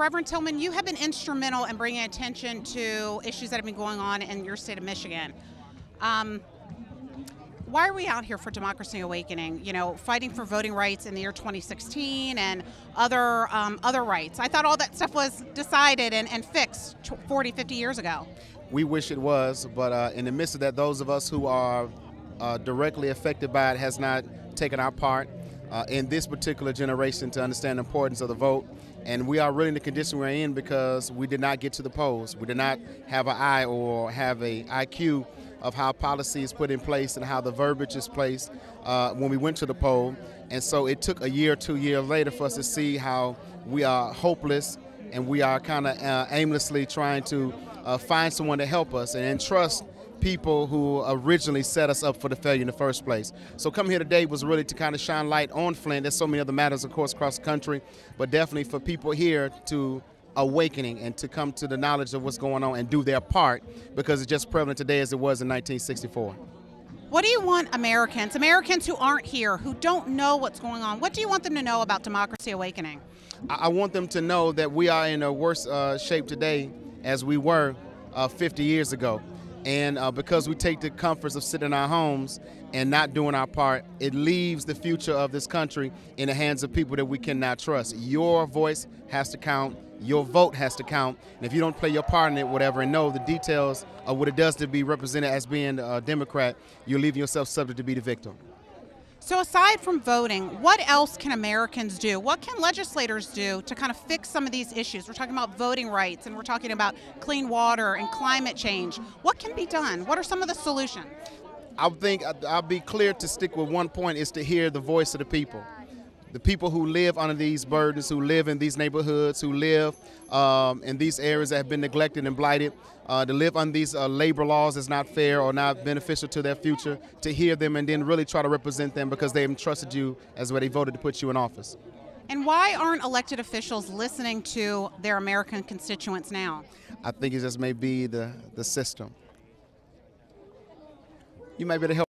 Reverend Tillman, you have been instrumental in bringing attention to issues that have been going on in your state of Michigan. Why are we out here for Democracy Awakening? You know, fighting for voting rights in the year 2016 and other rights. I thought all that stuff was decided and fixed 40, 50 years ago. We wish it was, but in the midst of that, those of us who are directly affected by it has not taken our part in this particular generation to understand the importance of the vote. And we are really in the condition we're in because we did not get to the polls. We did not have an eye or have a IQ of how policy is put in place and how the verbiage is placed when we went to the poll. And so it took a year, 2 years later for us to see how we are hopeless and we are kind of aimlessly trying to find someone to help us and entrust people who originally set us up for the failure in the first place. So coming here today was really to kind of shine light on Flint. There's so many other matters, of course, across the country, but definitely for people here to awakening and to come to the knowledge of what's going on and do their part because it's just prevalent today as it was in 1964. What do you want Americans who aren't here, who don't know what's going on, what do you want them to know about Democracy Awakening? I want them to know that we are in a worse shape today as we were 50 years ago. And because we take the comforts of sitting in our homes and not doing our part, it leaves the future of this country in the hands of people that we cannot trust. Your voice has to count. Your vote has to count. And if you don't play your part in it, whatever, and know the details of what it does to be represented as being a Democrat, you're leaving yourself subject to be the victim. So aside from voting, what else can Americans do? What can legislators do to kind of fix some of these issues? We're talking about voting rights and we're talking about clean water and climate change. What can be done? What are some of the solutions? I think I'll be clear to stick with one point is to hear the voice of the people. The people who live under these burdens, who live in these neighborhoods, who live in these areas that have been neglected and blighted, to live under these labor laws is not fair or not beneficial to their future, to hear them and then really try to represent them because they entrusted you as where they voted to put you in office. And why aren't elected officials listening to their American constituents now? I think it just may be the system. You might be able to help.